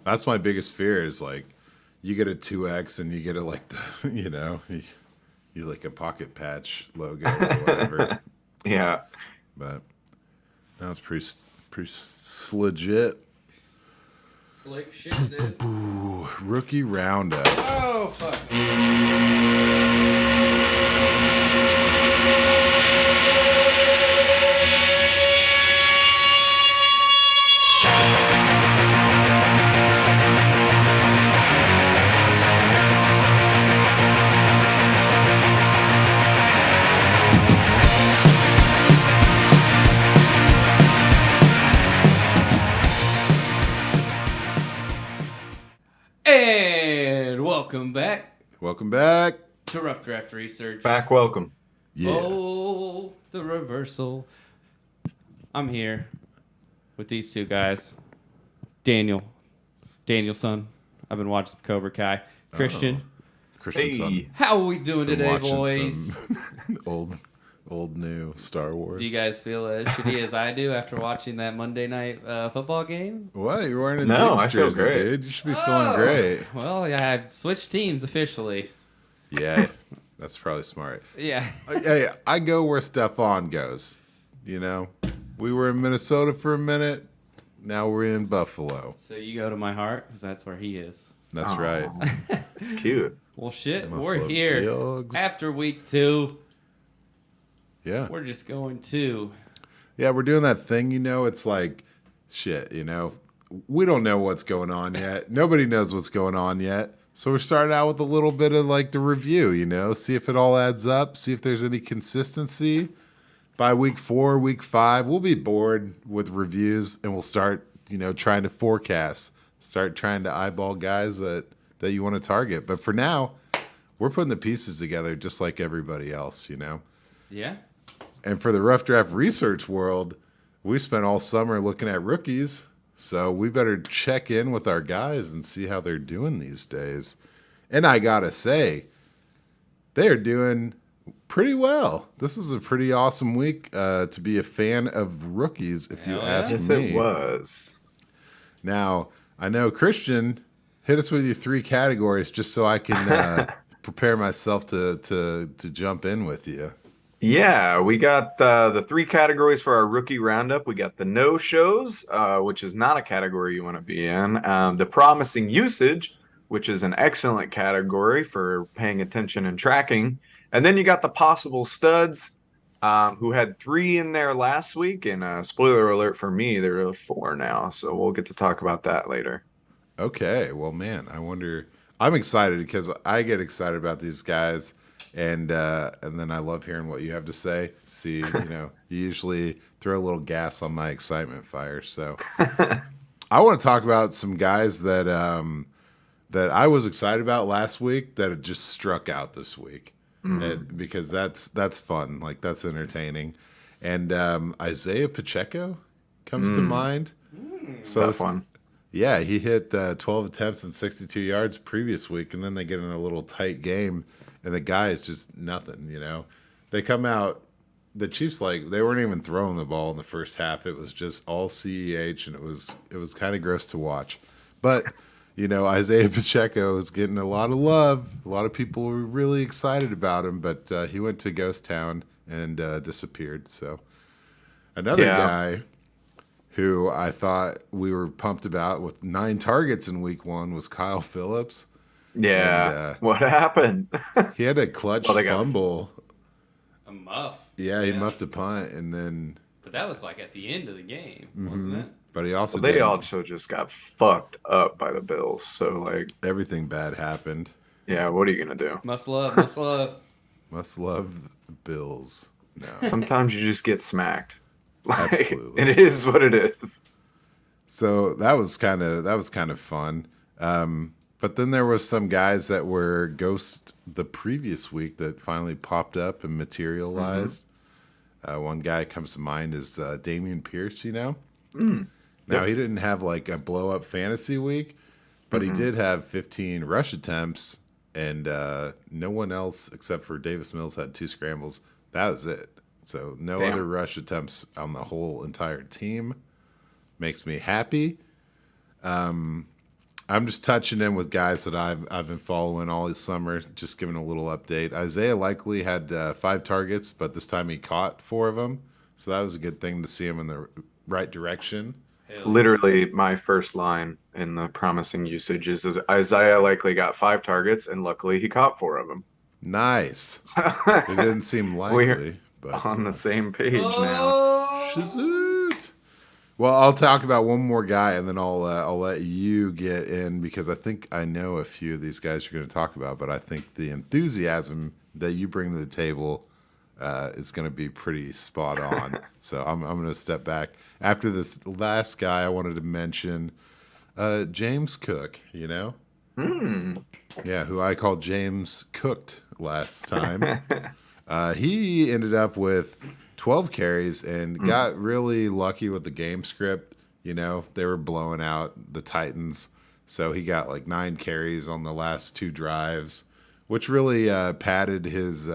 That's my biggest fear is like you get a 2X and you get a like the you like a pocket patch logo or whatever. Yeah. But no, it's pretty legit. Slick shit, dude. Ooh, rookie roundup. Oh, fuck. And welcome back Welcome back. to Rough Draft Research. Back welcome. Yeah. Oh, the reversal. I'm here with these two guys. Danielson. I've been watching some Cobra Kai. Christian. Christian Son. Hey. How are we doing Been today, watching boys? some old new Star Wars. Do you guys feel as shitty as I do after watching that Monday night football game? What? You're wearing a No, Dave's I feel jersey, great. dude. You should be feeling great. Well, yeah, I've switched teams officially. Yeah, that's probably smart. Yeah. Hey, I go where Stefan goes. You know, we were in Minnesota for a minute. Now we're in Buffalo. So you go to my heart because that's where he is. That's Aw. right. It's cute. Well, shit, Must we're love here dogs. after week 2. Yeah. We're just going to. Yeah, we're doing that thing, it's like, shit, we don't know what's going on yet. Nobody knows what's going on yet. So we're starting out with a little bit of like the review, see if it all adds up, see if there's any consistency. By week 4, week 5, we'll be bored with reviews and we'll start, trying to forecast, start trying to eyeball guys that you want to target. But for now, we're putting the pieces together just like everybody else, Yeah. And for the Rough Draft research world, we spent all summer looking at rookies. So we better check in with our guys and see how they're doing these days. And I got to say, they are doing pretty well. This was a pretty awesome week to be a fan of rookies, if you Hell yeah. ask Yes, me. it was. Now, I know, Christian, hit us with your 3 categories just so I can prepare myself to jump in with you. Yeah, we got the 3 categories for our rookie roundup. We got the no-shows, which is not a category you want to be in. The promising usage, which is an excellent category for paying attention and tracking. And then you got the possible studs, who had 3 in there last week. And spoiler alert for me, there are 4 now. So we'll get to talk about that later. Okay, well, man, I wonder. I'm excited because I get excited about these guys, and then I love hearing what you have to say. See, you usually throw a little gas on my excitement fire. So I want to talk about some guys that that I was excited about last week that had just struck out this week, because that's fun, like that's entertaining, and Isaiah Pacheco comes to mind. So Tough one. yeah, he hit 12 attempts and 62 yards previous week, and then they get in a little tight game, and the guy is just nothing, They come out, the Chiefs, they weren't even throwing the ball in the first half. It was just all CEH, and it was kind of gross to watch. But, Isaiah Pacheco is getting a lot of love. A lot of people were really excited about him, but he went to Ghost Town and disappeared. So another Yeah. guy who I thought we were pumped about with 9 targets in week 1 was Kyle Phillips. Yeah. And What happened? he had a clutch Well, they got- fumble. A muff. Yeah, he muffed a punt, and then, But that was like at the end of the game, wasn't it? but he also They did also just got fucked up by the Bills. So, like, everything bad happened. yeah, what are you going to do? Must love, must love. Must love the Bills. No, Sometimes you just get smacked. Like, Absolutely. it is what it is. so that was kind of fun. But then there was some guys that were ghost the previous week that finally popped up and materialized. One guy comes to mind is Damian Pierce. Now he didn't have like a blow up fantasy week, but he did have 15 rush attempts, and no one else except for Davis Mills had 2 scrambles. That was it. So no Damn. other rush attempts on the whole entire team. Makes me happy. I'm just touching in with guys that I've been following all this summer, just giving a little update. Isaiah Likely had 5 targets, but this time he caught 4 of them, so that was a good thing to see him in the right direction. It's Hell yeah. literally my first line in the promising usage is Isaiah likely got 5 targets, and luckily he caught 4 of them. Nice. It didn't seem We're likely, but on the same page now. Oh, shazoot. Well, I'll talk about one more guy, and then I'll let you get in because I think I know a few of these guys you're going to talk about, but I think the enthusiasm that you bring to the table is going to be pretty spot on. So I'm going to step back. After this last guy, I wanted to mention James Cook. You know, yeah, who I called James Cooked last time. He ended up with 12 carries and got really lucky with the game script. You know, they were blowing out the Titans. So he got like 9 carries on the last 2 drives, which really padded his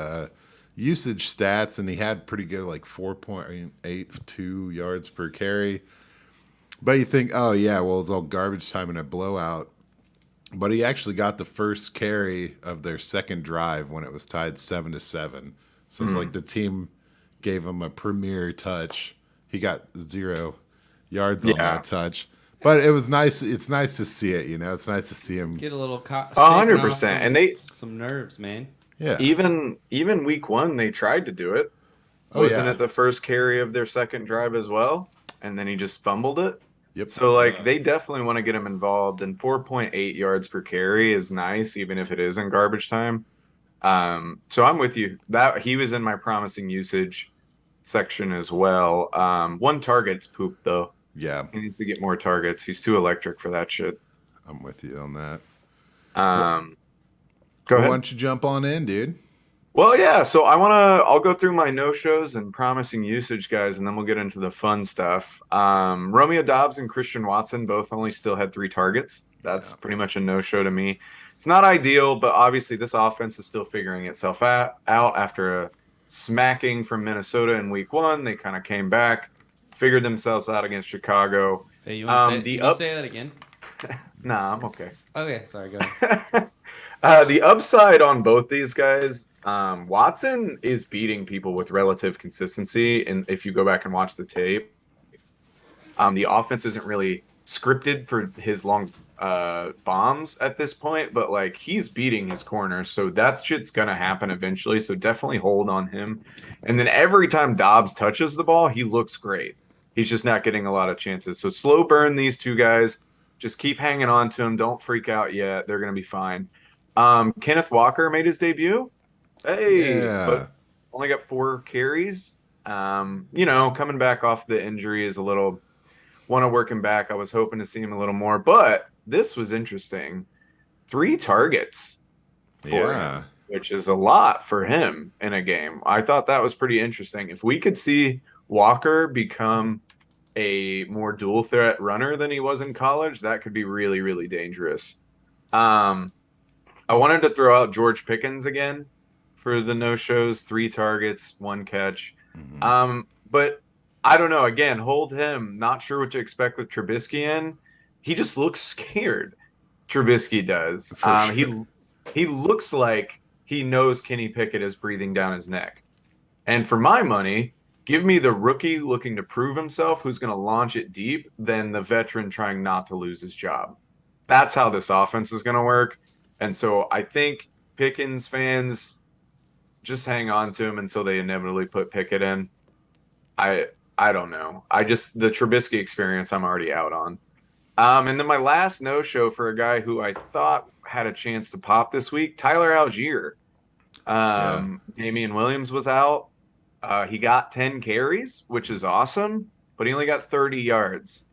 usage stats. And he had pretty good, like 4.82 yards per carry. But you think, oh, yeah, well, it's all garbage time in a blowout. But he actually got the first carry of their second drive when it was tied 7-7. So it's like the team gave him a premier touch. He got 0 yards on that touch. But it was nice. It's nice to see it, you know. It's nice to see him. get a little 100%. And some nerves, man. Yeah. even week 1 they tried to do it. Wasn't it the first carry of their second drive as well? And then he just fumbled it. Yep. So like they definitely want to get him involved, and 4.8 yards per carry is nice, even if it is in garbage time. So I'm with you. That he was in my promising usage section as well. 1 target's poop though. Yeah. He needs to get more targets. He's too electric for that shit. I'm with you on that. Go Why ahead. don't you jump on in, dude? Well, yeah. So I'll go through my no-shows and promising usage guys, and then we'll get into the fun stuff. Romeo Doubs and Christian Watson both only still had 3 targets. That's pretty much a no-show to me. It's not ideal, but obviously this offense is still figuring itself out after a smacking from Minnesota in week 1. They kind of came back, figured themselves out against Chicago. Hey, you want to say, can you say that again? Nah, I'm okay. Okay, sorry, go ahead. The upside on both these guys, Watson is beating people with relative consistency. And if you go back and watch the tape, the offense isn't really scripted for his long bombs at this point, but like he's beating his corners. So that shit's going to happen eventually. So definitely hold on him. And then every time Dobbs touches the ball, he looks great. He's just not getting a lot of chances. So slow burn these 2 guys. Just keep hanging on to them. Don't freak out yet. They're going to be fine. Kenneth Walker made his debut. Hey, but only got 4 carries. You know, coming back off the injury is a little want to work him back. I was hoping to see him a little more, but this was interesting. 3 targets for him, which is a lot for him in a game. I thought that was pretty interesting. If we could see Walker become a more dual threat runner than he was in college, that could be really, really dangerous. I wanted to throw out George Pickens again for the no-shows, 3 targets, 1 catch. But I don't know. Again, hold him. Not sure what to expect with Trubisky in. He just looks scared. Trubisky does. Sure. He looks like he knows Kenny Pickett is breathing down his neck. And for my money, give me the rookie looking to prove himself who's going to launch it deep than the veteran trying not to lose his job. That's how this offense is going to work. And so I think Pickens fans just hang on to him until they inevitably put Pickett in. I don't know. The Trubisky experience I'm already out on. And then my last no-show for a guy who I thought had a chance to pop this week, Tyler Algier. Damian Williams was out. He got 10 carries, which is awesome, but he only got 30 yards,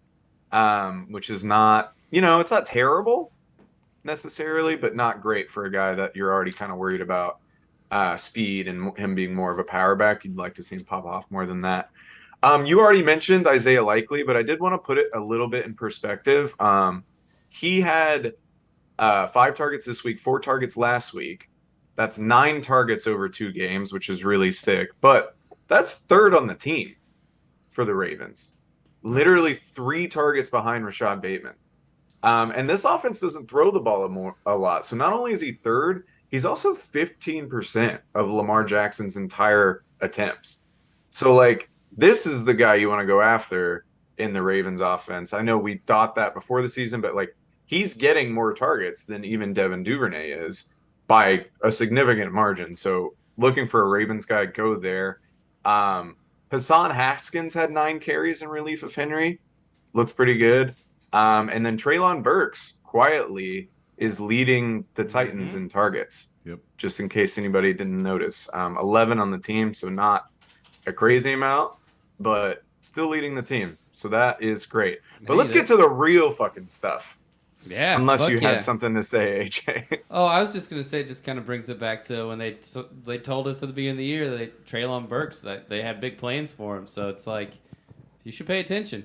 which is not, it's not terrible necessarily, but not great for a guy that you're already kind of worried about speed and him being more of a power back. You'd like to see him pop off more than that. You already mentioned Isaiah Likely, but I did want to put it a little bit in perspective. He had 5 targets this week, 4 targets last week. That's 9 targets over 2 games, which is really sick. But that's 3rd on the team for the Ravens. Literally 3 targets behind Rashad Bateman. And this offense doesn't throw the ball a lot. So not only is he third, he's also 15% of Lamar Jackson's entire attempts. So, like, this is the guy you want to go after in the Ravens offense. I know we thought that before the season, but like, he's getting more targets than even Devin Duvernay is by a significant margin. So, looking for a Ravens guy, go there. Hassan Haskins had 9 carries in relief of Henry. Looks pretty good. And then Treylon Burks quietly is leading the Titans in targets. Yep. Just in case anybody didn't notice. 11 on the team, so not a crazy amount, but still leading the team. So that is great. But let's get to the real fucking stuff. Yeah. Unless you had something to say, AJ. Oh, I was just gonna say, it just kind of brings it back to when they told us at the beginning of the year that Treylon Burks, that they had big plans for him. So it's like, you should pay attention.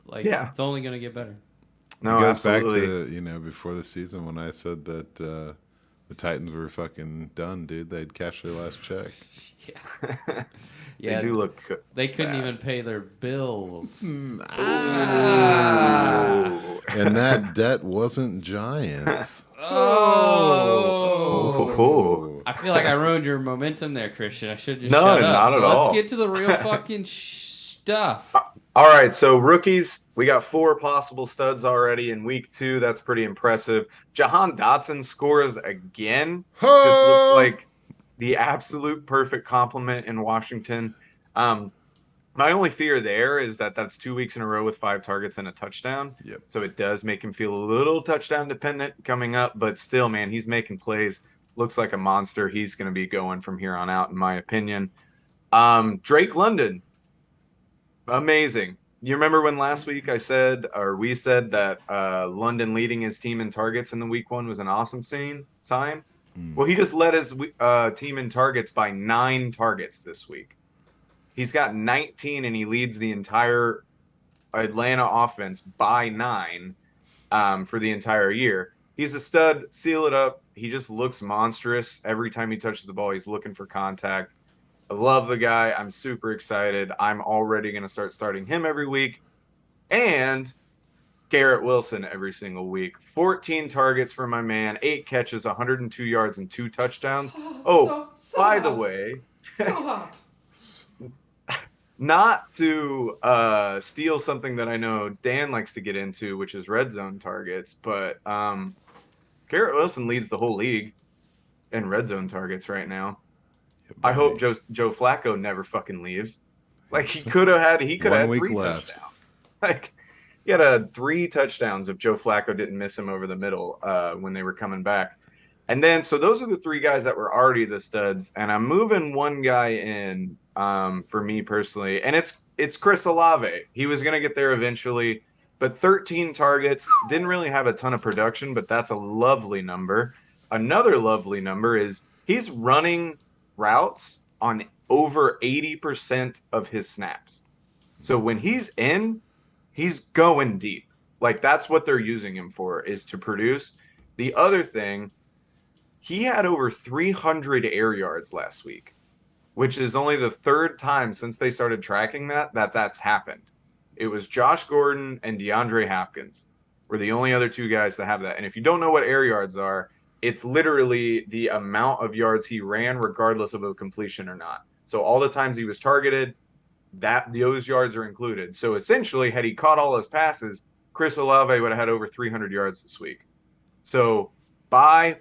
Like, it's only gonna get better. No, it goes absolutely. Back to, before the season when I said that the Titans were fucking done, dude. They'd cash their last check. Yeah. They do look They couldn't even pay their bills. And that debt wasn't Giants. Oh. I feel like I ruined your momentum there, Christian. I should just shut up. Not at all. Let's get to the real fucking stuff. All right, so rookies, we got 4 possible studs already in week 2. That's pretty impressive. Jahan Dotson scores again. Just looks like the absolute perfect compliment in Washington. My only fear there is that that's 2 weeks in a row with 5 targets and a touchdown. Yep. So it does make him feel a little touchdown dependent coming up, but still, man, he's making plays. Looks like a monster. He's going to be going from here on out, in my opinion. Drake London. Amazing. You remember when last week we said that London leading his team in targets in the week 1 was an awesome sign? Well, he just led his team in targets by 9 targets this week. He's got 19, and he leads the entire Atlanta offense by 9 for the entire year. He's a stud. Seal it up. He just looks monstrous. Every time he touches the ball, he's looking for contact. I love the guy. I'm super excited. I'm already going to start starting him every week. And Garrett Wilson every single week. 14 targets for my man, 8 catches, 102 yards, and 2 touchdowns. By the way, not to steal something that I know Dan likes to get into, which is red zone targets, but Garrett Wilson leads the whole league in red zone targets right now. I hope Joe Flacco never fucking leaves. Like, he could have had 3 touchdowns. Like, he had 3 touchdowns if Joe Flacco didn't miss him over the middle when they were coming back. And then, so those are the 3 guys that were already the studs, and I'm moving one guy in for me personally, and it's Chris Olave. He was going to get there eventually, but 13 targets, didn't really have a ton of production, but that's a lovely number. Another lovely number is he's running routes on over 80% of his snaps. So when he's in, he's going deep. Like, that's what they're using him for, is to produce. The other thing, he had over 300 air yards last week, which is only the 3rd time since they started tracking that's happened. It was Josh Gordon and DeAndre Hopkins were the only other 2 guys to have that. And if you don't know what air yards are, it's literally the amount of yards he ran regardless of a completion or not. So all the times he was targeted, those yards are included. So essentially, had he caught all his passes, Chris Olave would have had over 300 yards this week. So bye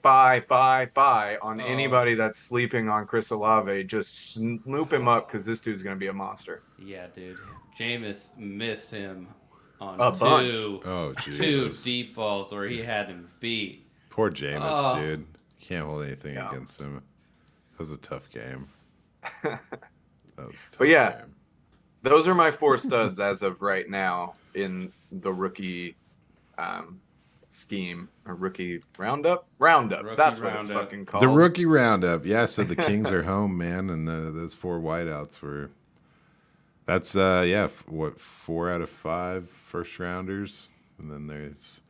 on anybody that's sleeping on Chris Olave. Just snoop him up, because this dude's going to be a monster. Yeah, dude. Jameis missed him on a bunch. Two deep balls where he had him beat. Poor Jameis, dude. Can't hold anything against him. That was a tough game. But yeah, those are my 4 studs as of right now in the rookie scheme, or rookie roundup. That's what it's fucking called. The rookie roundup. Yeah, so the Kings are home, man, and those 4 wideouts were. That's 4 out of 5 first rounders, and then there's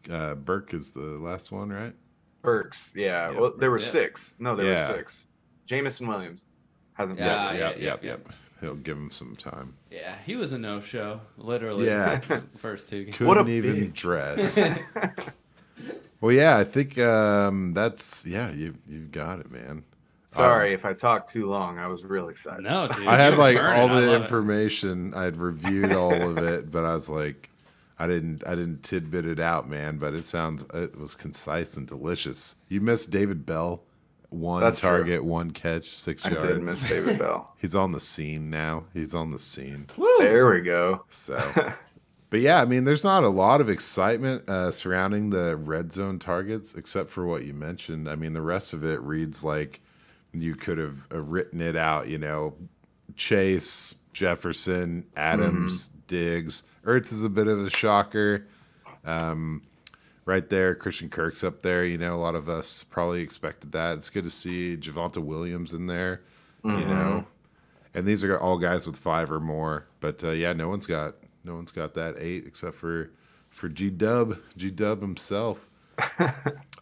Burke is the last one, right? Burks, yeah. Well, there were 6. No, there were 6. Jameson Williams. Hasn't Yep. He'll give him some time. Yeah, he was a no-show, literally. Yeah. First 2 games. Couldn't even dress. Well, yeah, I think that's you've got it, man. Sorry if I talked too long. I was real excited. No, dude. I had like all I the love information. I had reviewed all of it, but I was like, I didn't tidbit it out, man. But it was concise and delicious. You missed David Bell, That's target, true. 1 catch, 6 I yards. did miss David Bell. He's on the scene now. He's on the scene. There we go. So, but yeah, I mean, there's not a lot of excitement surrounding the red zone targets, except for what you mentioned. I mean, the rest of it reads like you could have written it out, you know, Chase, Jefferson, Adams, Diggs. Ertz is a bit of a shocker. Right there, Christian Kirk's up there. You know, a lot of us probably expected that. It's good to see Javonte Williams in there, you know. And these are all guys with 5 or more. But, yeah, no one's got that 8 except for G-Dub himself.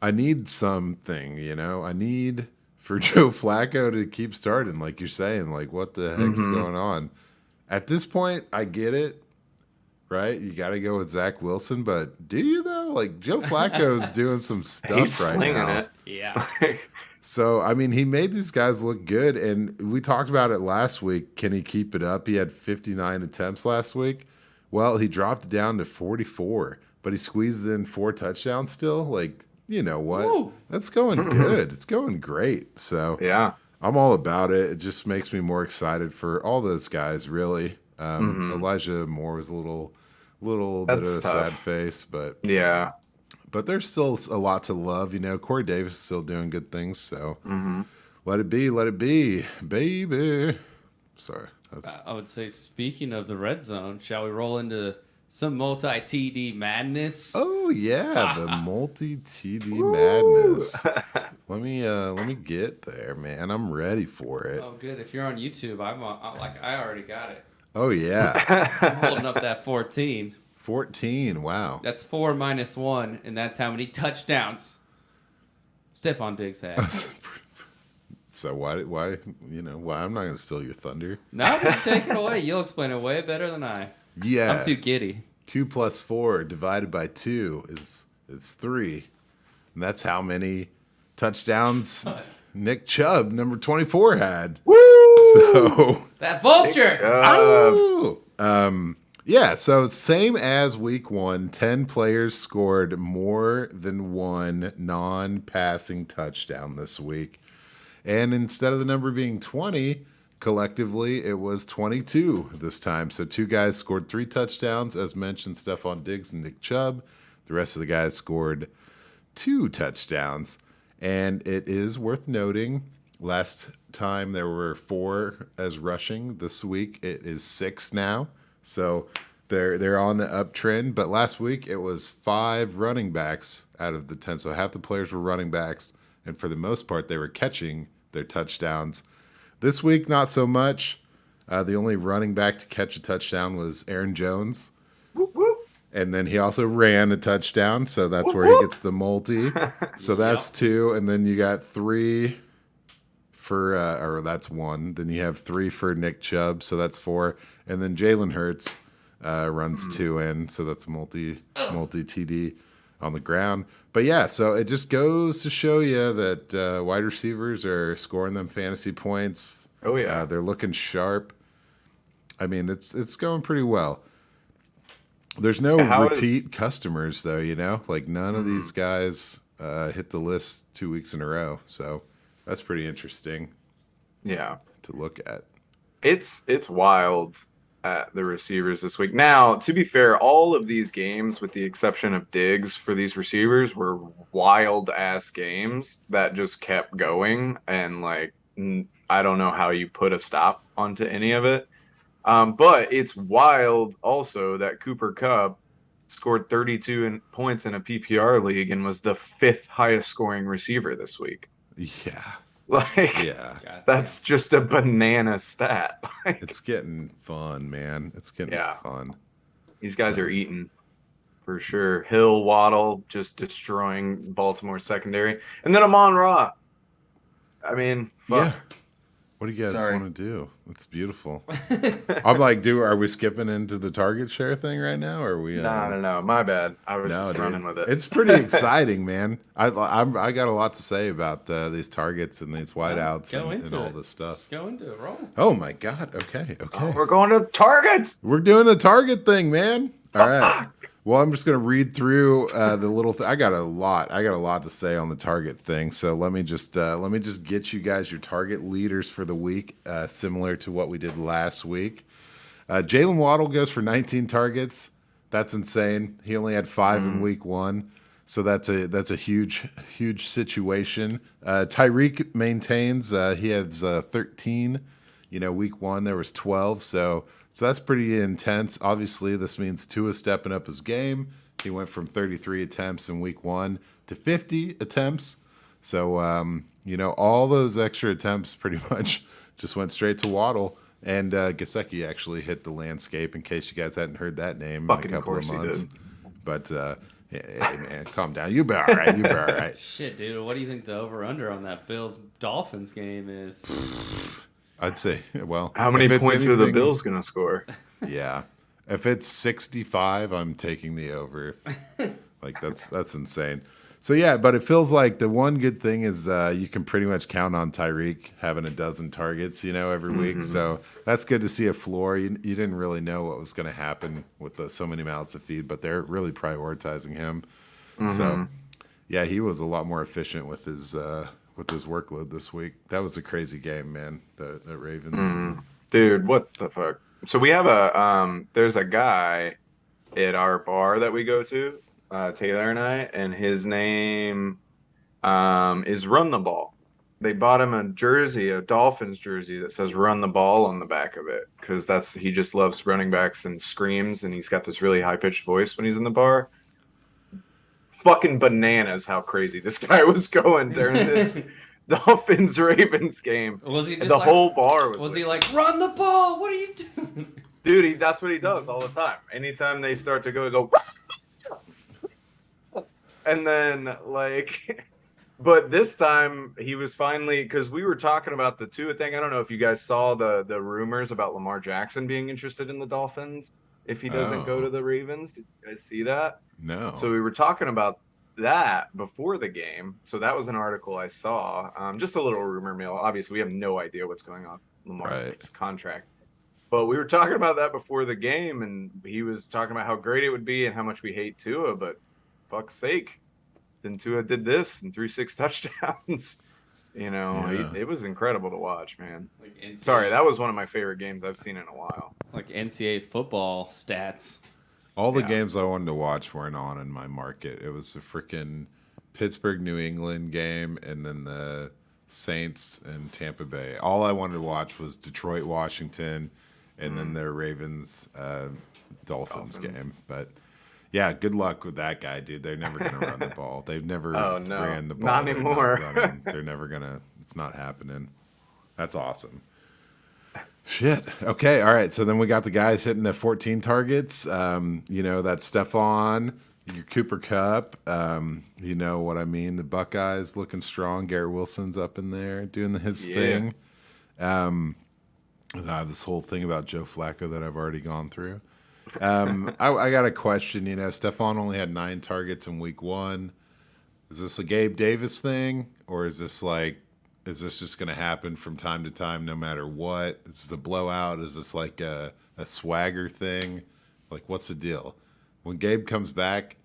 I need something, you know. I need for Joe Flacco to keep starting, like you're saying. Like, what the heck's going on? At this point, I get it, right? You got to go with Zach Wilson, but do you, though? Like, Joe Flacco's doing some stuff He's right slinging now. it. Yeah. So, I mean, he made these guys look good, and we talked about it last week. Can he keep it up? He had 59 attempts last week. Well, he dropped down to 44, but he squeezed in 4 touchdowns still. Like, you know what? Woo. That's going good. It's going great. So, Yeah. I'm all about it. It just makes me more excited for all those guys, really. Elijah Moore was a little bit of a That's tough. sad face, but Yeah. there's still a lot to love. You know, Corey Davis is still doing good things. So let it be, baby. Sorry. I would say, speaking of the red zone, shall we roll into some multi-TD madness? Oh yeah, the multi-TD madness. Let me get there, man. I'm ready for it. Oh, good. If you're on YouTube, I'm like, I already got it. Oh yeah, I'm holding up that 14. 14. Wow. That's 4 minus 1, and that's how many touchdowns Stephon Diggs had. So why I'm not gonna steal your thunder. No, but take it away. You'll explain it way better than I. Yeah. I'm too giddy. 2 plus 4 divided by 2 is 3. And that's how many touchdowns Nick Chubb, number 24, had. Woo! So That vulture! yeah, so same as week 1, 10 players scored more than 1 non-passing touchdown this week. And instead of the number being 20, collectively, it was 22 this time. So 2 guys scored 3 touchdowns. As mentioned, Stephon Diggs and Nick Chubb. The rest of the guys scored 2 touchdowns. And it is worth noting, last time there were 4 as rushing. This week it is 6 now. So they're on the uptrend. But last week it was 5 running backs out of the 10. So half the players were running backs. And for the most part, they were catching their touchdowns. This week, not so much. The only running back to catch a touchdown was Aaron Jones. Whoop, whoop. And then he also ran a touchdown, so that's where he gets the multi. So that's 2. And then you got 3 for, or that's 1. Then you have 3 for Nick Chubb, so that's 4. And then Jalen Hurts runs 2 in, so that's multi-TD on the ground. But yeah, so it just goes to show you that wide receivers are scoring them fantasy points. Oh yeah, they're looking sharp. I mean, it's going pretty well. There's no repeat customers though, you know, like none of these guys hit the list 2 weeks in a row. So that's pretty interesting. Yeah, to look at. It's wild at the receivers this week. Now, to be fair, all of these games, with the exception of Diggs for these receivers, were wild ass games that just kept going. And like, I don't know how you put a stop onto any of it. But it's wild also that Cooper Kupp scored 32 points in a PPR league and was the 5th highest scoring receiver this week. Yeah. Like, yeah, that's just a banana stat. Like, it's getting fun, man. It's getting fun. These guys are eating for sure. Hill, Waddle just destroying Baltimore secondary. And then Amon-Ra. I mean, fuck. Yeah. What do you guys Sorry. want to do? It's beautiful. I'm like, are we skipping into the target share thing right now? Or are we? No. My bad. I was No, just dude. running with it. It's pretty exciting, man. I got a lot to say about these targets and these wideouts and all this stuff. Just go into it. Roll. Oh my god. Okay. Oh, we're going to targets. We're doing the target thing, man. All right. Well, I'm just gonna read through the little. I got a lot to say on the target thing. So let me just get you guys your target leaders for the week, similar to what we did last week. Jalen Waddle goes for 19 targets. That's insane. He only had 5 in week 1, so that's a huge situation. Tyreek maintains. He has 13. Week 1 there was 12. So that's pretty intense. Obviously, this means Tua stepping up his game. He went from 33 attempts in week 1 to 50 attempts. So, all those extra attempts pretty much just went straight to Waddle. And Gesicki actually hit the landscape, in case you guys hadn't heard that name in a couple of months. But, hey, man, calm down. You be all right. You be all right. Shit, dude. What do you think the over-under on that Bills-Dolphins game is? I'd say, well, how many points are the Bills going to score? Yeah. If it's 65, I'm taking the over. That's insane. So, yeah, but it feels like the one good thing is you can pretty much count on Tyreek having a dozen targets, every week. So that's good to see a floor. You didn't really know what was going to happen with so many mouths to feed, but they're really prioritizing him. So, yeah, he was a lot more efficient with his workload this week. That was a crazy game, man. The Ravens. Dude, what the fuck? So we have there's a guy at our bar that we go to, Taylor and I, and his name is Run the Ball. They bought him a Dolphins jersey that says Run the Ball on the back of it, because he just loves running backs and screams, and he's got this really high-pitched voice when he's in the bar. Fucking bananas how crazy this guy was going during this Dolphins Ravens game. Was he just the whole bar was he like, run the ball? What are you doing? Dude, that's what he does all the time. Anytime they start to go and then but this time he was finally, because we were talking about the Tua thing. I don't know if you guys saw the rumors about Lamar Jackson being interested in the Dolphins if he doesn't go to the Ravens. Did you guys see that? No. So we were talking about that before the game. So that was an article I saw. Just a little rumor mill. Obviously, we have no idea what's going on with Lamar's contract. But we were talking about that before the game, and he was talking about how great it would be and how much we hate Tua. But fuck's sake, then Tua did this and threw 6 touchdowns. It was incredible to watch, man. Sorry, that was one of my favorite games I've seen in a while. Like NCAA football stats. All the games I wanted to watch weren't on in my market. It was the freaking Pittsburgh, New England game, and then the Saints and Tampa Bay. All I wanted to watch was Detroit, Washington, and then the Ravens, Dolphins game. But yeah, good luck with that guy, dude. They're never going to run the ball. They've never ran the ball. Not anymore. They're never going to. It's not happening. That's awesome. Shit. Okay. All right. So then we got the guys hitting the 14 targets. That's Stephon, your Cooper Kupp. You know what I mean? The Buckeyes looking strong. Garrett Wilson's up in there doing his thing. This whole thing about Joe Flacco that I've already gone through. I got a question. Stephon only had 9 targets in week 1. Is this a Gabe Davis thing, or is this just going to happen from time to time no matter what? Is this a blowout? Is this like a swagger thing? Like, what's the deal? When Gabe comes back,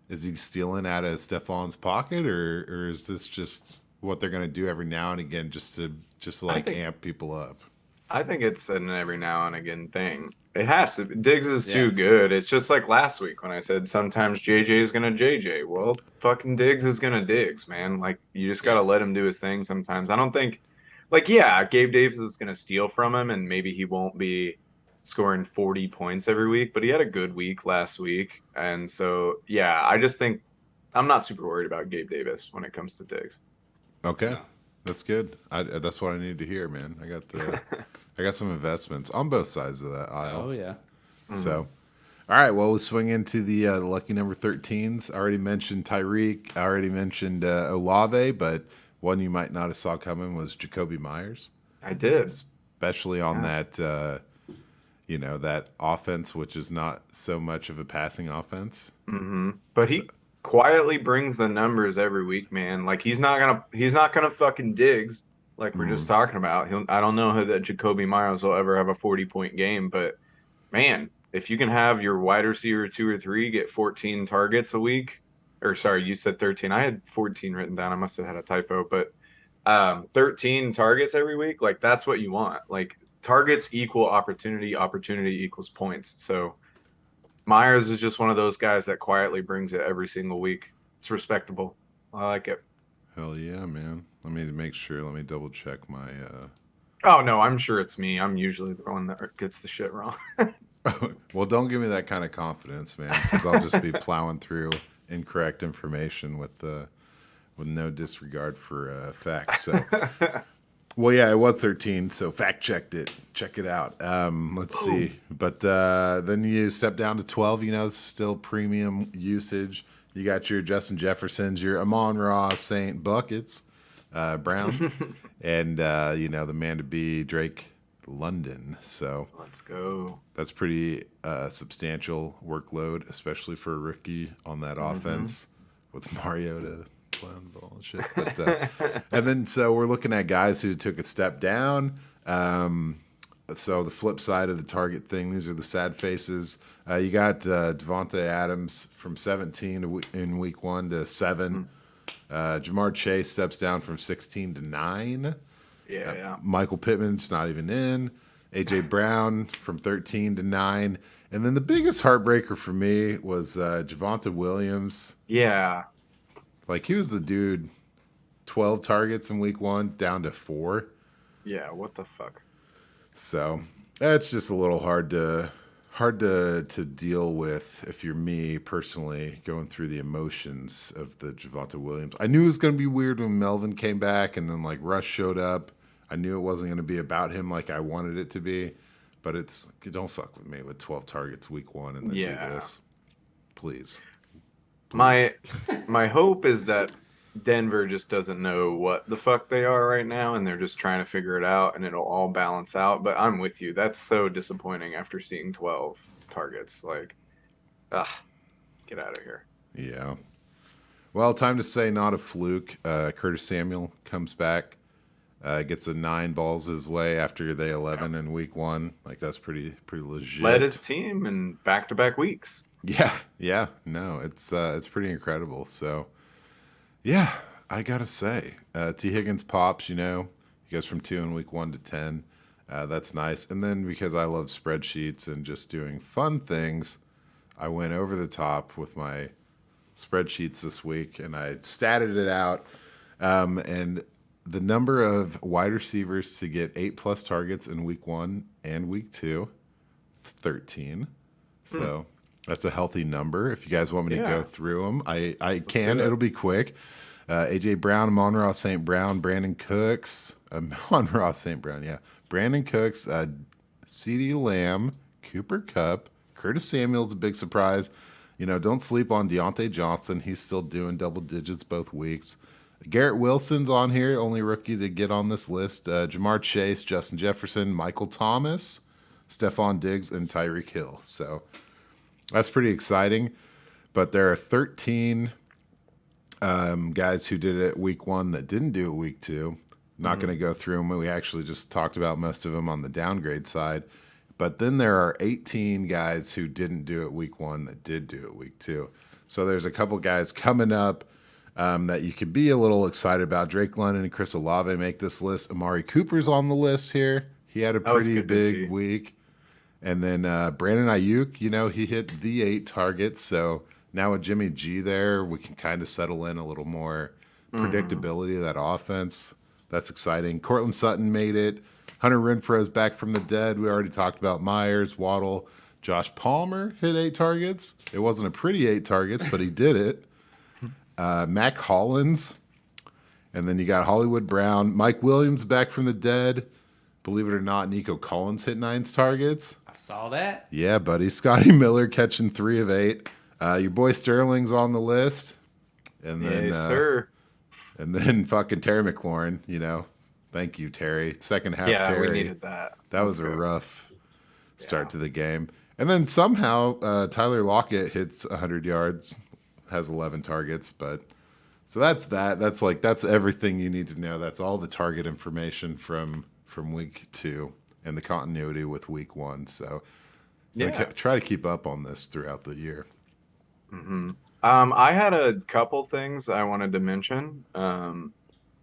is he stealing out of Stephon's pocket, or is this just what they're going to do every now and again just to amp people up? I think it's an every now and again thing. It has to. Diggs is too good. It's just like last week when I said sometimes JJ is going to JJ. Well, fucking Diggs is going to Diggs, man. Like, you just got to let him do his thing sometimes. I don't think, Gabe Davis is going to steal from him, and maybe he won't be scoring 40 points every week, but he had a good week last week. And so, I just think I'm not super worried about Gabe Davis when it comes to Diggs. Okay. No. That's good. That's what I need to hear, man. I got some investments on both sides of that aisle. Oh, yeah. So, all right. Well, we'll swing into the lucky number 13s. I already mentioned Tyreek. I already mentioned Olave, but one you might not have saw coming was Jacoby Myers. I did. especially on that that offense, which is not so much of a passing offense. But So, he quietly brings the numbers every week, man. Like he's not gonna fucking Diggs like we're just talking about. I don't know that Jacoby Myers will ever have a 40-point game, but man, if you can have your wide receiver 2 or 3 get 14 targets a week, or sorry, you said 13. I had 14 written down. I must have had a typo, but 13 targets every week, like that's what you want. Like targets equal opportunity, opportunity equals points. So Myers is just one of those guys that quietly brings it every single week. It's respectable. I like it. hell yeah, man. Let me make sure. Let me double check my. Oh no, I'm sure it's me. I'm usually the one that gets the shit wrong. Well, don't give me that kind of confidence, man, because I'll just be plowing through incorrect information with no disregard for facts. So, well, yeah, it was 13, so fact checked it. Check it out. Let's see. But then you step down to 12. It's still premium usage. You got your Justin Jeffersons, your Amon-Ra Saint Buckets, Brown, and the man to be Drake London. So Let's go. that's pretty substantial workload, especially for a rookie on that offense with Mariota playing the ball and shit. But and then so we're looking at guys who took a step down. So the flip side of the target thing, these are the sad faces. You got Devontae Adams from 17 in week 1 to 7. Jamar Chase steps down from 16 to 9. Yeah. Michael Pittman's not even in. A.J. Brown from 13 to 9. And then the biggest heartbreaker for me was Javonte Williams. Yeah. Like, he was the dude, 12 targets in week 1, down to 4. Yeah, what the fuck? So that's just a little hard to deal with if you're me personally, going through the emotions of the Javonte Williams. I knew it was going to be weird when Melvin came back and then like Rush showed up. I knew it wasn't going to be about him like I wanted it to be, but don't fuck with me with 12 targets week 1 and then do this. Please. My hope is that Denver just doesn't know what the fuck they are right now, and they're just trying to figure it out, and it'll all balance out. But I'm with you. That's so disappointing after seeing 12 targets. Like, get out of here. Yeah. Well, time to say not a fluke. Curtis Samuel comes back, gets a 9 balls his way after the 11 in week 1. Like, that's pretty legit. Led his team in back-to-back weeks. Yeah. No, it's pretty incredible. So, yeah, I gotta say, T. Higgins pops. He goes from 2 in week 1 to 10. That's nice. And then because I love spreadsheets and just doing fun things, I went over the top with my spreadsheets this week and I statted it out. And the number of wide receivers to get 8+ targets in week 1 and week 2, it's 13. So that's a healthy number. If you guys want me to go through them, I can. It'll be quick. A.J. Brown, Amon-Ra St. Brown, Brandon Cooks, Amon-Ra St. Brown, yeah. Brandon Cooks, CeeDee Lamb, Cooper Kupp, Curtis Samuel's a big surprise. Don't sleep on Deontay Johnson. He's still doing double digits both weeks. Garrett Wilson's on here, only rookie to get on this list. Jamar Chase, Justin Jefferson, Michael Thomas, Stephon Diggs, and Tyreek Hill. So that's pretty exciting. But there are 13 guys who did it week 1 that didn't do it week 2. Not going to go through them. We actually just talked about most of them on the downgrade side. But then there are 18 guys who didn't do it week 1 that did do it week 2. So there's a couple guys coming up that you could be a little excited about. Drake London and Chris Olave make this list. Amari Cooper's on the list here. He had a pretty big week. And then Brandon Ayuk, he hit the 8 targets. So now with Jimmy G there, we can kind of settle in a little more predictability of that offense. That's exciting. Cortland Sutton made it. Hunter Renfro's back from the dead. We already talked about Myers, Waddle. Josh Palmer hit 8 targets. It wasn't a pretty 8 targets, but he did it. Mac Hollins. And then you got Hollywood Brown. Mike Williams back from the dead. Believe it or not, Nico Collins hit 9 targets. I saw that. Yeah, buddy. Scotty Miller catching 3 of 8. Your boy Sterling's on the list. And then, yes, sir. And then fucking Terry McLaurin, Thank you, Terry. Second half, Yeah, Terry. we needed that. That was a rough start to the game. And then somehow Tyler Lockett hits 100 yards, has 11 targets. But so that's that. That's everything you need to know. That's all the target information from week 2 and the continuity with week 1. So try to keep up on this throughout the year. Mm-hmm. I had a couple things I wanted to mention.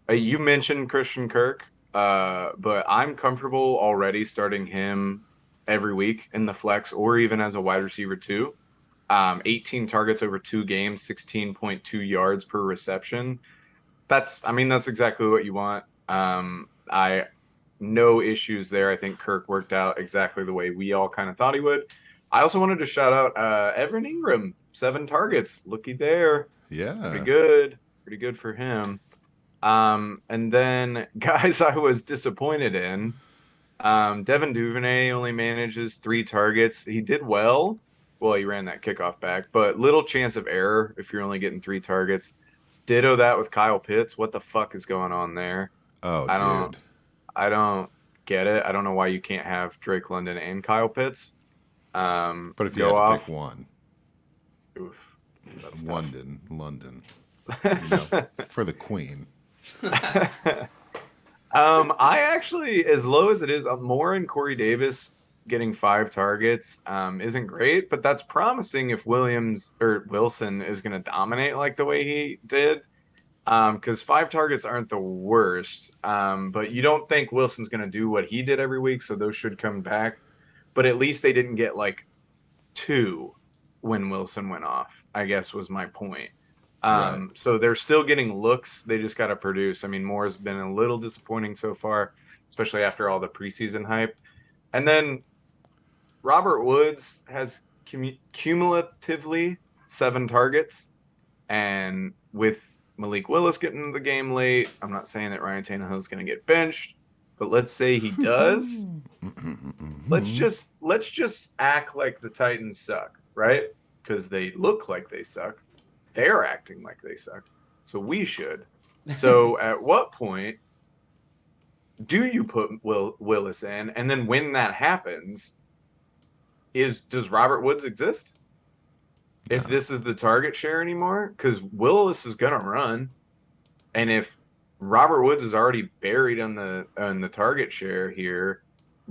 You mentioned Christian Kirk, but I'm comfortable already starting him every week in the flex or even as a wide receiver too. 18 targets over 2 games, 16.2 yards per reception. That's exactly what you want. I no issues there. I think Kirk worked out exactly the way we all kind of thought he would. I also wanted to shout out Evan Ingram, 7 targets. Looky there. Yeah. Pretty good for him. And then guys I was disappointed in. Devin Duvernay only manages 3 targets. He did well. Well, he ran that kickoff back, but little chance of error if you're only getting 3 targets. Ditto that with Kyle Pitts. What the fuck is going on there? Oh, dude. I don't get it. I don't know why you can't have Drake London and Kyle Pitts. But if you had to pick one. Oof. London. You know, for the queen. I actually, as low as it is, more in Corey Davis getting 5 targets isn't great, but that's promising if Wilson is going to dominate like the way he did. Because 5 targets aren't the worst. But you don't think Wilson's going to do what he did every week, so those should come back. But at least they didn't get like 2 when Wilson went off, I guess was my point. Right. So they're still getting looks. They just got to produce. I mean, Moore's been a little disappointing so far, especially after all the preseason hype. And then Robert Woods has cumulatively 7 targets. And with Malik Willis getting the game late, I'm not saying that Ryan Tannehill is going to get benched, but let's say he does. let's just act like the Titans suck, right? Because they look like they suck. They're acting like they suck. So we should. So at what point do you put Willis in? And then when that happens, does Robert Woods exist? No. If this is the target share anymore? Because Willis is going to run. And if Robert Woods is already buried on the target share here,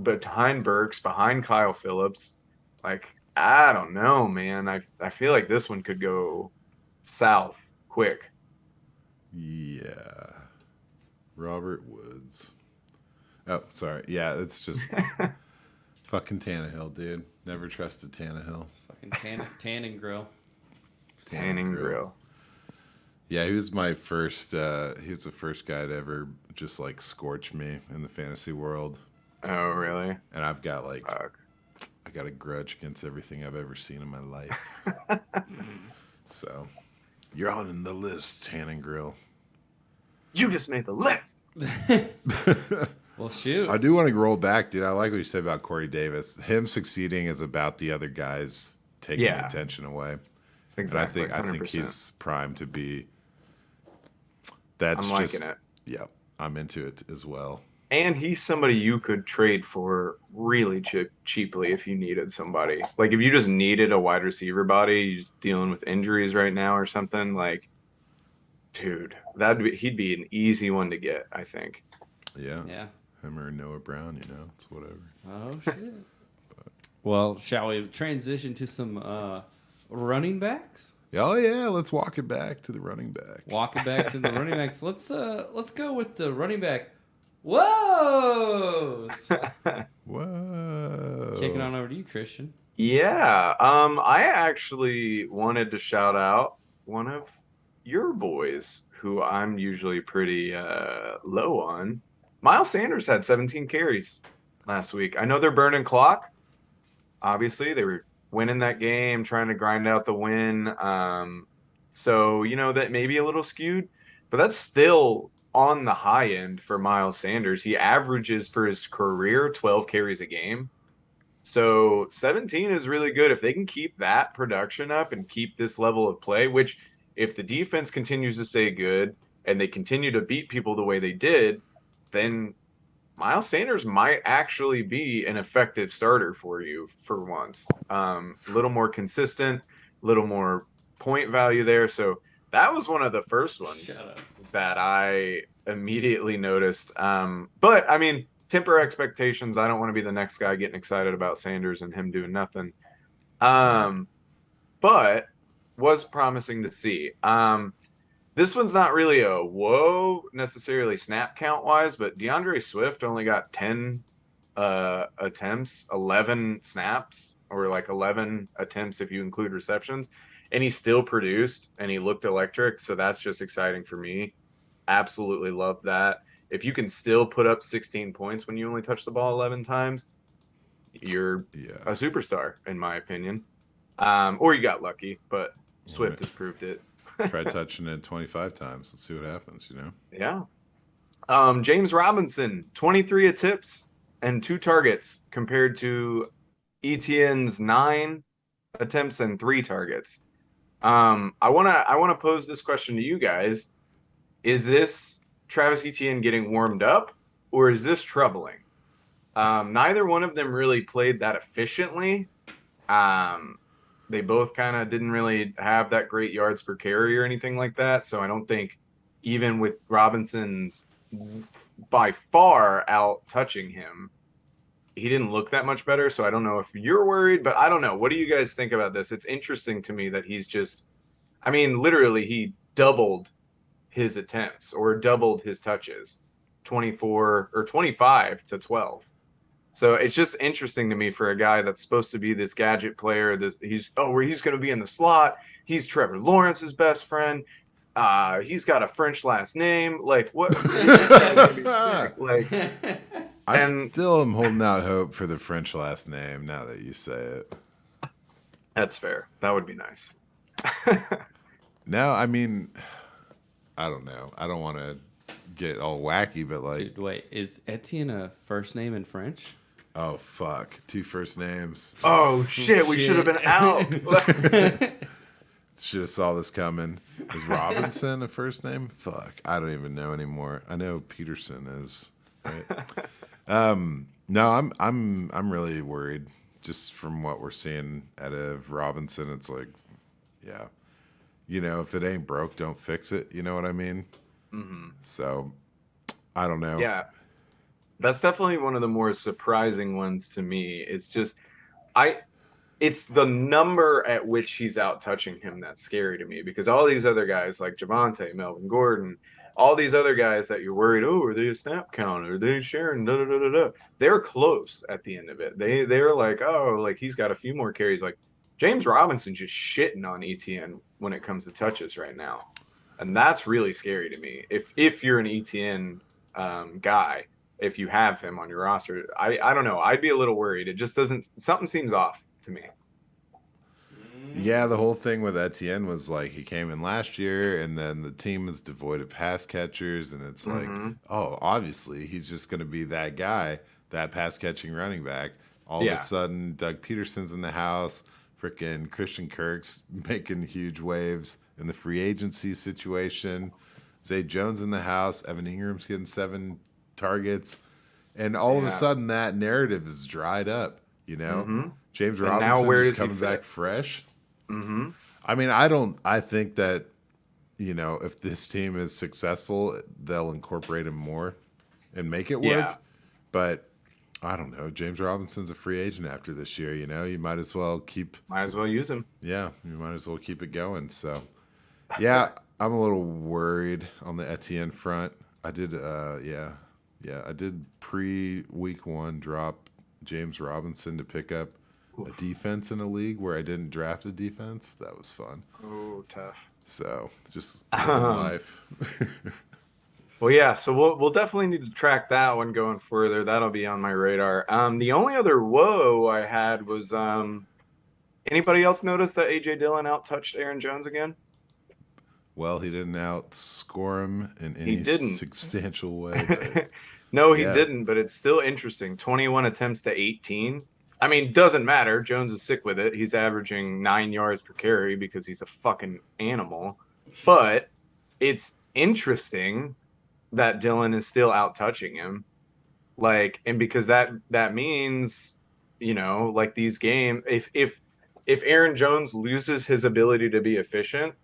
behind Burks, behind Kyle Phillips, like, I don't know, man. I feel like this one could go south quick. Yeah. Robert Woods. Oh, sorry. Yeah, it's just fucking Tannehill, dude. Never trusted Tannehill. Fucking tanning grill. Tanning grill. Yeah, he was my first he was the first guy to ever just like scorch me in the fantasy world. Oh, really? And I've got like I got a grudge against everything I've ever seen in my life. So you're on the list, Tanning Grill. You just made the list. Well, shoot. I do want to roll back, dude. I like what you said about Corey Davis. Him succeeding is about the other guys taking the attention away. Exactly. And I think he's primed to be. I'm liking it. Yeah, I'm into it as well. And he's somebody you could trade for really cheaply if you needed somebody. Like if you just needed a wide receiver body, you're just dealing with injuries right now or something. Like, dude, he'd be an easy one to get, I think. Yeah. Him or Noah Brown, it's whatever. Oh shit. Well, shall we transition to some running backs? Oh yeah, let's walk it back to the running back. Walking back to the running backs. Let's go with the running back. Whoa! Whoa. Kicking on over to you, Christian. Yeah. I actually wanted to shout out one of your boys who I'm usually pretty low on. Miles Sanders had 17 carries last week. I know they're burning clock. Obviously, they were winning that game, trying to grind out the win. So, that may be a little skewed, but that's still on the high end for Miles Sanders. He averages for his career 12 carries a game. So 17 is really good. If they can keep that production up and keep this level of play, which if the defense continues to stay good and they continue to beat people the way they did, then Miles Sanders might actually be an effective starter for you for once. A little more consistent, a little more point value there. So that was one of the first ones that I immediately noticed. But I mean, temper expectations. I don't want to be the next guy getting excited about Sanders and him doing nothing. But was promising to see. This one's not really a whoa necessarily snap count wise, but DeAndre Swift only got 10 attempts, 11 snaps, or like 11 attempts if you include receptions, and he still produced and he looked electric. So that's just exciting for me. Absolutely love that. If you can still put up 16 points when you only touch the ball 11 times, you're a superstar, in my opinion. Or you got lucky, but Swift has proved it. Try touching it 25 times. Let's see what happens, Yeah. James Robinson, 23 attempts and 2 targets compared to Etienne's 9 attempts and 3 targets. I wanna pose this question to you guys. Is this Travis Etienne getting warmed up, or is this troubling? Neither one of them really played that efficiently. They both kind of didn't really have that great yards per carry or anything like that. So I don't think, even with Robinson's by far out touching him, he didn't look that much better. So I don't know if you're worried, but I don't know. What do you guys think about this? It's interesting to me that he's just, I mean, literally he doubled his attempts or doubled his touches, 24 or 25 to 12. So it's just interesting to me for a guy that's supposed to be this gadget player. He's going to be in the slot. He's Trevor Lawrence's best friend. He's got a French last name. Like what? Like, I still am holding out hope for the French last name. Now that you say it, that's fair. That would be nice. No, I mean, I don't know. I don't want to get all wacky, but like, dude, wait, is Etienne a first name in French? Oh, fuck. 2 first names. Oh, shit. We should have been out. Should have saw this coming. Is Robinson a first name? Fuck. I don't even know anymore. I know Peterson is, right? No, I'm really worried just from what we're seeing out of Robinson. It's like, yeah. If it ain't broke, don't fix it. You know what I mean? Mm-hmm. So, I don't know. Yeah. That's definitely one of the more surprising ones to me. It's just, it's the number at which he's out touching him that's scary to me, because all these other guys like Javonte, Melvin Gordon, all these other guys that you're worried, oh, are they a snap count? Are they sharing? Da, da, da, da, da. They're close at the end of it. They're like, oh, like he's got a few more carries. Like James Robinson just shitting on Etienne when it comes to touches right now. And that's really scary to me. If you're an Etienne guy, if you have him on your roster, I don't know. I'd be a little worried. It just doesn't. Something seems off to me. Yeah, the whole thing with Etienne was like he came in last year, and then the team is devoid of pass catchers, and it's like, oh, obviously he's just going to be that guy, that pass catching running back. All of a sudden, Doug Peterson's in the house. Freaking Christian Kirk's making huge waves in the free agency situation. Zay Jones in the house. Evan Ingram's getting 7 targets, and all of a sudden that narrative is dried up. James Robinson is coming back fresh. I mean, I think that if this team is successful, they'll incorporate him more and make it work. But I don't know. James Robinson's a free agent after this year. You might as well use him. Yeah, you might as well keep it going. So yeah, I'm a little worried on the Etienne front. I did I did pre-week 1 drop James Robinson to pick up a defense in a league where I didn't draft a defense. That was fun. Oh, tough. So just living life. Well, yeah. So we'll definitely need to track that one going further. That'll be on my radar. The only other whoa I had was anybody else notice that AJ Dillon out touched Aaron Jones again? Well, he didn't outscore him in any substantial way. But no, he didn't, but it's still interesting. 21 attempts to 18. I mean, doesn't matter. Jones is sick with it. He's averaging 9 yards per carry because he's a fucking animal. But it's interesting that Dylan is still out touching him. Like, and because that means, like these games, if Aaron Jones loses his ability to be efficient,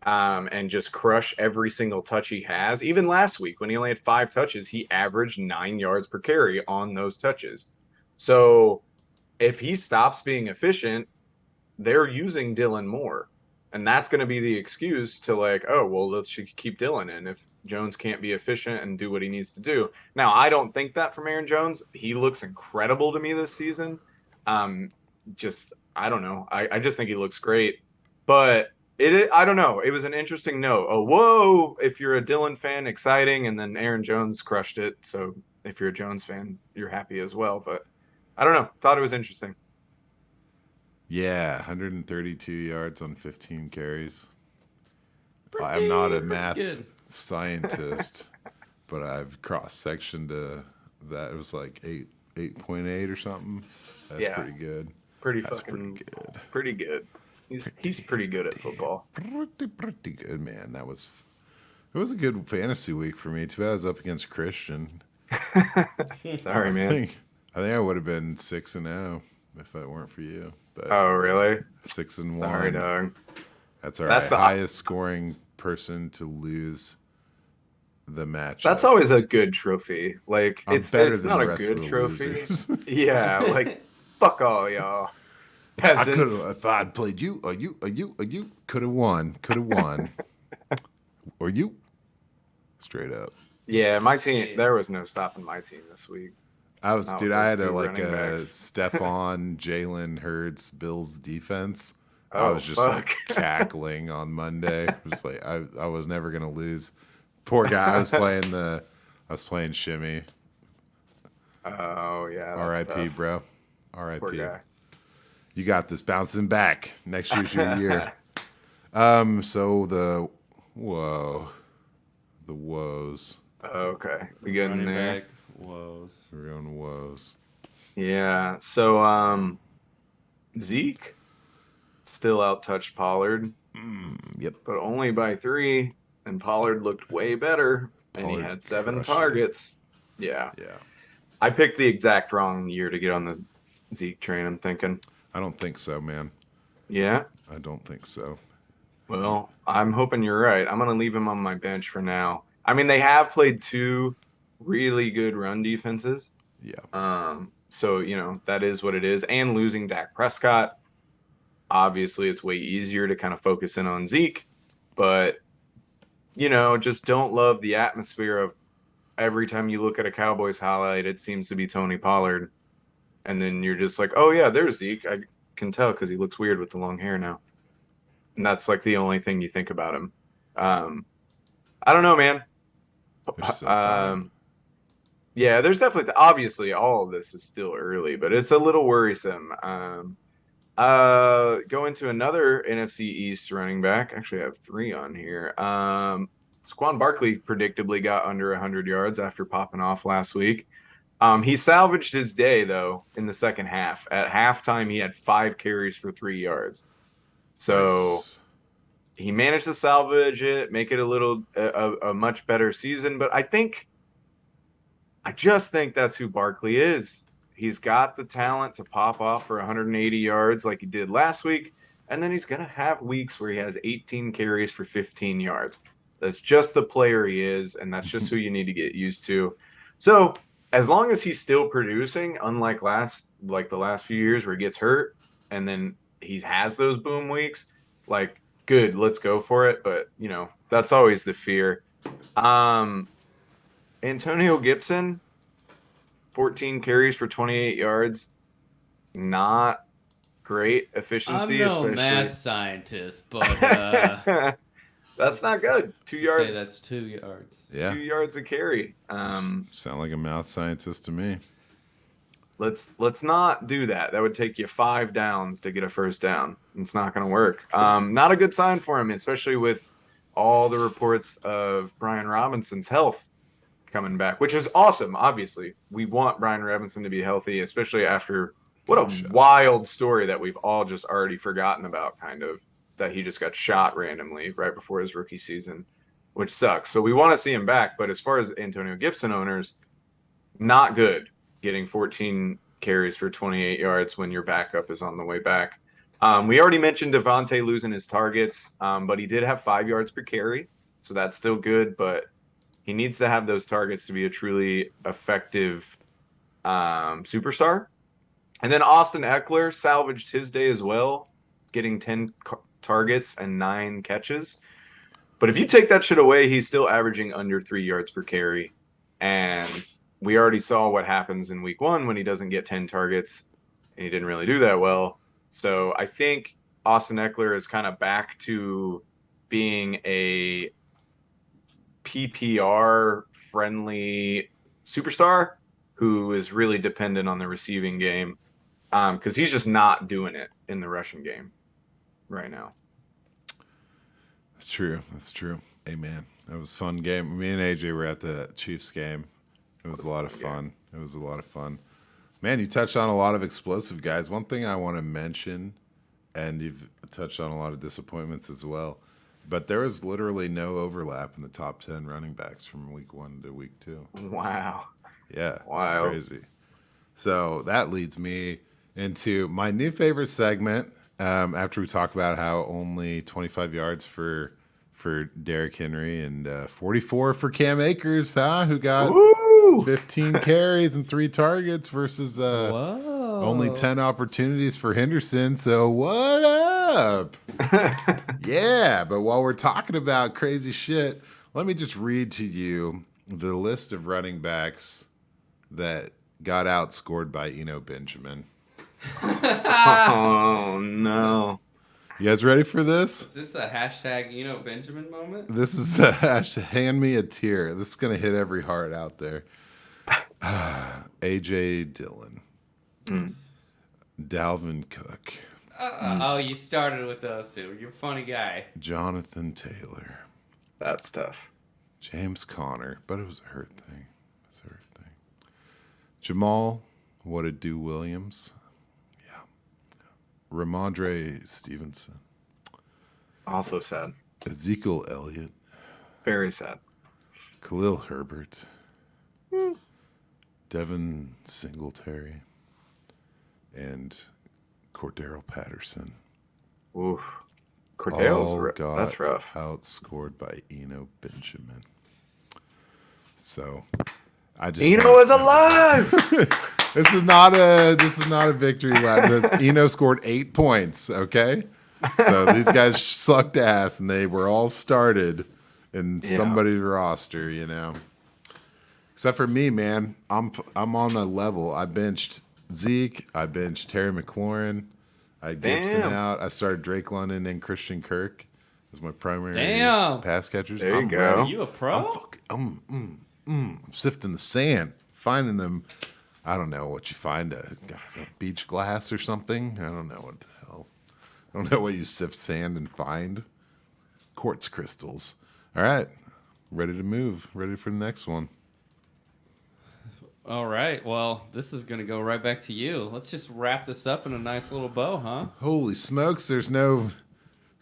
and just crush every single touch he has, even last week when he only had 5 touches, he averaged 9 yards per carry on those touches. So if he stops being efficient, they're using Dylan more. And that's going to be the excuse to like, oh, well, let's keep Dylan in if Jones can't be efficient and do what he needs to do. Now, I don't think that from Aaron Jones. He looks incredible to me this season. I don't know. I just think he looks great. But I don't know. It was an interesting note. Oh, whoa, if you're a Dylan fan, exciting. And then Aaron Jones crushed it. So if you're a Jones fan, you're happy as well. But I don't know. Thought it was interesting. Yeah, 132 yards on 15 carries. I'm not a math scientist, but I've cross-sectioned that. It was like 8.8 or something. That's pretty good. Pretty good. Pretty good. He's pretty good at football. Pretty good, man. It was a good fantasy week for me. Too bad I was up against Christian. Sorry, man. I think I would have been 6-0 if it weren't for you. But oh, really? 6-1. Sorry, dog. That's all right. That's the highest scoring person to lose the match. That's always a good trophy. Like it's not a good trophy. Yeah, like fuck all y'all peasants. If I'd played you, you could have won. Or you, straight up. Yeah, my team. There was no stopping my team this week. I had a Stephon, Jalen Hurts, Bills defense. I was just like cackling on Monday. It was like I was never gonna lose. Poor guy. I was playing Shimmy. Oh yeah. R.I.P. bro. R.I.P. Poor guy. You got this. Bouncing back. Next year's your year. So the woes. Okay, we get in there. Woes. We're going woes. Yeah. So Zeke still out-touched Pollard. Yep. But only by 3. And Pollard looked way better. And he had 7 targets. Yeah. Yeah. I picked the exact wrong year to get on the Zeke train, I'm thinking. I don't think so, man. Yeah? I don't think so. Well, I'm hoping you're right. I'm going to leave him on my bench for now. I mean, they have played 2 really good run defenses. Yeah. So, that is what it is. And losing Dak Prescott, obviously it's way easier to kind of focus in on Zeke. But, just don't love the atmosphere of every time you look at a Cowboys highlight, it seems to be Tony Pollard. And then you're just like, oh, yeah, there's Zeke. I can tell because he looks weird with the long hair now. And that's like the only thing you think about him. I don't know, man. Yeah, there's definitely obviously all of this is still early, but it's a little worrisome. Go into another NFC East running back. Actually, I have 3 on here. Saquon Barkley predictably got under 100 yards after popping off last week. He salvaged his day though in the second half. At halftime, he had 5 carries for 3 yards. So nice. He managed to salvage it, make it a much better season. But I just think that's who Barkley is. He's got the talent to pop off for 180 yards like he did last week. And then he's going to have weeks where he has 18 carries for 15 yards. That's just the player he is, and that's just who you need to get used to. So as long as he's still producing, unlike the last few years where he gets hurt and then he has those boom weeks, like, good, let's go for it. But, that's always the fear. Antonio Gibson, 14 carries for 28 yards. Not great efficiency. I'm no math scientist, but that's not good. 2 yards. Say that's 2 yards. Yeah. 2 yards a carry. Sound like a math scientist to me. Let's not do that. That would take you 5 downs to get a first down. It's not going to work. Not a good sign for him, especially with all the reports of Brian Robinson's health coming back, which is awesome. Obviously, we want Brian Robinson to be healthy, especially after what a wild story that we've all just already forgotten about, kind of, that he just got shot randomly right before his rookie season. which sucks. So we want to see him back. But as far as Antonio Gibson owners, not good getting 14 carries for 28 yards when your backup is on the way back. We already mentioned Devontae losing his targets, but he did have 5 yards per carry. So that's still good, but he needs to have those targets to be a truly effective superstar. And then Austin Eckler salvaged his day as well, getting 10 targets and 9 catches. But if you take that shit away, he's still averaging under 3 yards per carry. And we already saw what happens in week 1 when he doesn't get 10 targets, and he didn't really do that well. So I think Austin Eckler is kind of back to being a PPR-friendly superstar who is really dependent on the receiving game, because he's just not doing it in the rushing game right now. That's true. That's true. Amen. That was a fun game. Me and AJ were at the Chiefs game. It was a lot of fun. It was a lot of fun. Man, you touched on a lot of explosive guys. One thing I want to mention, and you've touched on a lot of disappointments as well, but there was literally no overlap in the top 10 running backs from week 1 to week 2. Wow. Yeah. Wow. It's crazy. So that leads me into my new favorite segment. After we talk about how only 25 yards for Derrick Henry and 44 for Cam Akers, who got 15 carries and 3 targets versus only 10 opportunities for Henderson. So what up? Yeah, but while we're talking about crazy shit, let me just read to you the list of running backs that got outscored by enobenjamin. Oh no! You guys ready for this? Is this a hashtag enobenjamin moment? This is a hashtag hand me a tear. This is gonna hit every heart out there. AJ Dillon, Dalvin Cook, Oh, you started with those two. You're a funny guy. Jonathan Taylor, That's tough. James Conner, but it was a hurt thing. It's a hurt thing. Jamal, what it do, Williams. Ramondre Stevenson. Also sad. Ezekiel Elliott. Very sad. Khalil Herbert. Devin Singletary. And Cordero Patterson. Oof. All Cordero's got that's rough. outscored by Enobenjamin. So I just Eno is alive. This is not a victory lap. Eno scored 8 points, okay? So these guys sucked ass, and they were all started in somebody's roster, you know. Except for me, man. I'm on a level. I benched Zeke. I benched Terry McLaurin. I had Gibson out. I started Drake London and Christian Kirk as my primary pass catchers. There you go. Are you a pro? I'm sifting the sand, finding them. I don't know what you find, a beach glass or something. I don't know what the hell. I don't know what you sift sand and find. Quartz crystals. All right. Ready to move. Ready for the next one. All right. Well, this is going to go right back to you. Let's just wrap this up in a nice little bow, huh? Holy smokes. There's no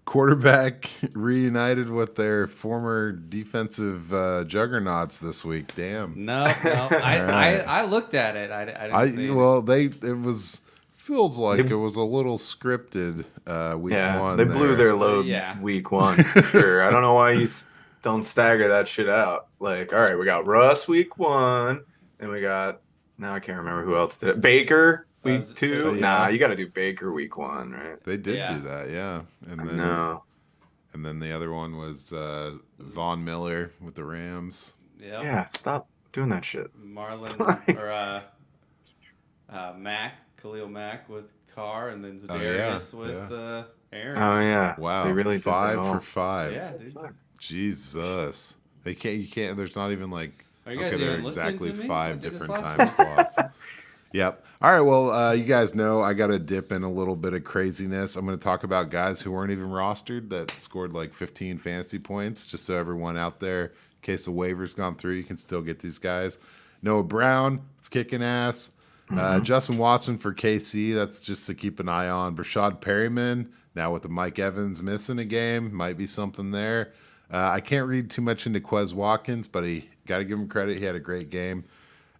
quarterback reunited with their former defensive juggernauts this week. Damn. No. I looked at it. I didn't see it. It was feels like it was a little scripted week 1. They blew their load week 1. Sure. I don't know why you don't stagger that shit out. Like, all right, we got Russ week 1, and we got now I can't remember who else did it. Baker week 2. Nah, you got to do Baker week 1, right? They did do that, yeah. And then the other one was Von Miller with the Rams. Yep. Yeah, stop doing that shit. Marlon or Khalil Mack with Carr, and then Za'Darius with Aaron. Oh yeah. Wow. They really 5 for 5. Yeah, dude. Jesus. You can't there's not even like Are you guys even exactly listening to me? 5 different time slots. Yep. All right. Well, you guys know I got to dip in a little bit of craziness. I'm going to talk about guys who weren't even rostered that scored like 15 fantasy points, just so everyone out there, in case the waiver's gone through, you can still get these guys. Noah Brown is kicking ass. Justin Watson for KC. That's just to keep an eye on. Brashad Perryman, now with the Mike Evans missing a game, might be something there. I can't read too much into Quez Watkins, but he got to give him credit. He had a great game.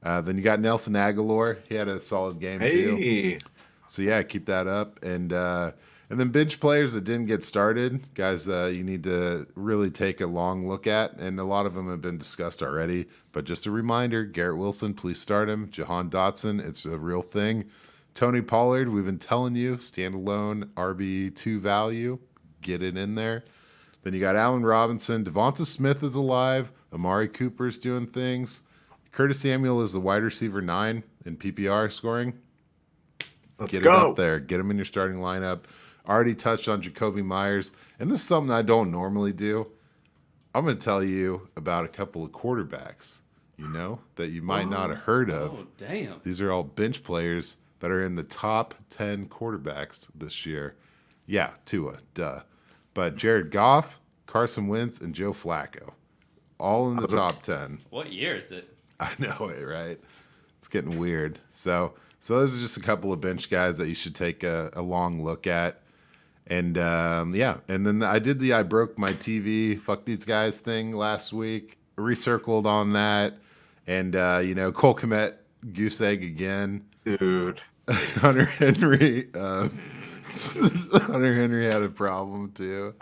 Then you got Nelson Aguilar. He had a solid game too. So yeah, keep that up. And then bench players that didn't get started, guys, you need to really take a long look at. And a lot of them have been discussed already. But just a reminder, Garrett Wilson, please start him. Jahan Dotson, it's a real thing. Tony Pollard, we've been telling you, standalone RB2 value. Get it in there. Then you got Allen Robinson. Devonta Smith is alive. Amari Cooper's doing things. Curtis Samuel is the wide receiver 9 in PPR scoring. Let's Get go. him up there. Get him in your starting lineup. Already touched on Jacoby Myers. And this is something I don't normally do. I'm going to tell you about a couple of quarterbacks, that you might not have heard of. Oh, damn. These are all bench players that are in the top 10 quarterbacks this year. Yeah, Tua, duh. But Jared Goff, Carson Wentz, and Joe Flacco, all in the top 10. What year is it? I know it, right? It's getting weird. So those are just a couple of bench guys that you should take a long look at. And and then I did the I broke my TV, fuck these guys thing last week. Recircled on that. And, Cole Kmet, goose egg again. Dude. Hunter Henry. Hunter Henry had a problem too.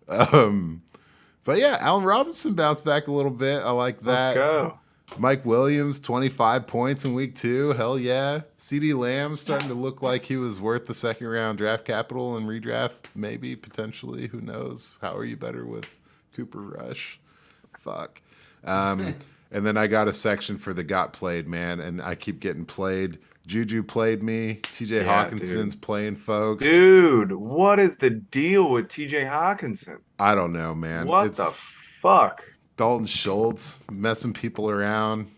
But yeah, Allen Robinson bounced back a little bit. I like that. Let's go. Mike Williams, 25 points in week 2. Hell yeah. CD Lamb starting to look like he was worth the second round draft capital and redraft, maybe, potentially. Who knows? How are you better with Cooper Rush? Fuck. And then I got a section for the got played, man, and I keep getting played. Juju played me. TJ Hawkinson's playing folks. Dude, what is the deal with TJ Hawkinson? I don't know, man. What the fuck? Dalton Schultz messing people around.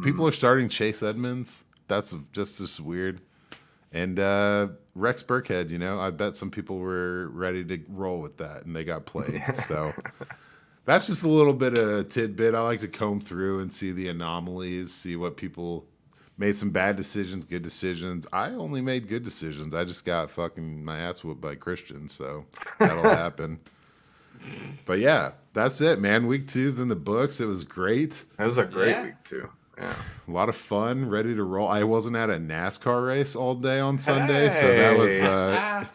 People are starting Chase Edmonds. That's just weird. And Rex Burkhead, I bet some people were ready to roll with that, and they got played. So that's just a little bit of a tidbit. I like to comb through and see the anomalies, see what people made some bad decisions, good decisions. I only made good decisions. I just got fucking my ass whooped by Christian, so that'll happen. But yeah, that's it, man. Week 2's in the books. It was great. That was a great week too. Yeah. A lot of fun, ready to roll. I wasn't at a NASCAR race all day on Sunday, so that was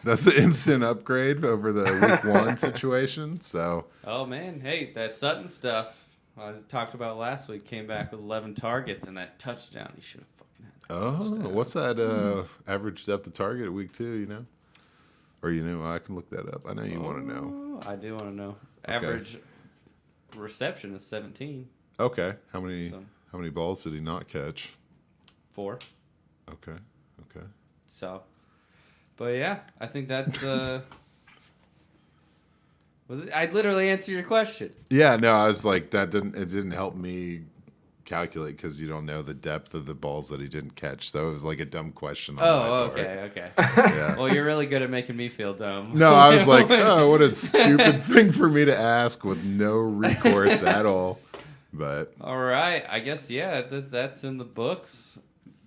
that's an instant upgrade over the week 1 situation. So Oh man, hey, that Sutton stuff I talked about last week came back with 11 targets and that touchdown. He should have fucking had that touchdown. What's that average depth of target at week 2, Or I can look that up. I know you want to know. I do want to know. Average reception is 17. Okay. How many balls did he not catch? 4. Okay. So, but yeah, I think that's I literally answered your question. Yeah, no, I was like it didn't help me calculate because you don't know the depth of the balls that he didn't catch. So it was like a dumb question on my part. Okay. Yeah. Well, you're really good at making me feel dumb. No, I was like, oh, what a stupid thing for me to ask with no recourse at all. But all right, I guess that's in the books.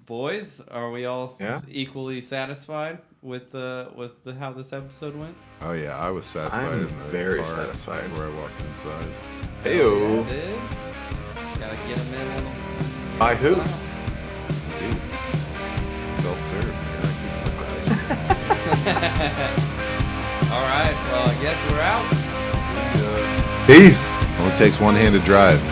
Boys, are we all equally satisfied with how this episode went? Oh yeah, I was satisfied. I'm in the very car satisfied before I walked inside. Heyo. Yeah, dude. Gotta get them in. By who? Dude, self-serve, man. All right, well, I guess we're out. See ya. Peace. Only takes one hand to drive.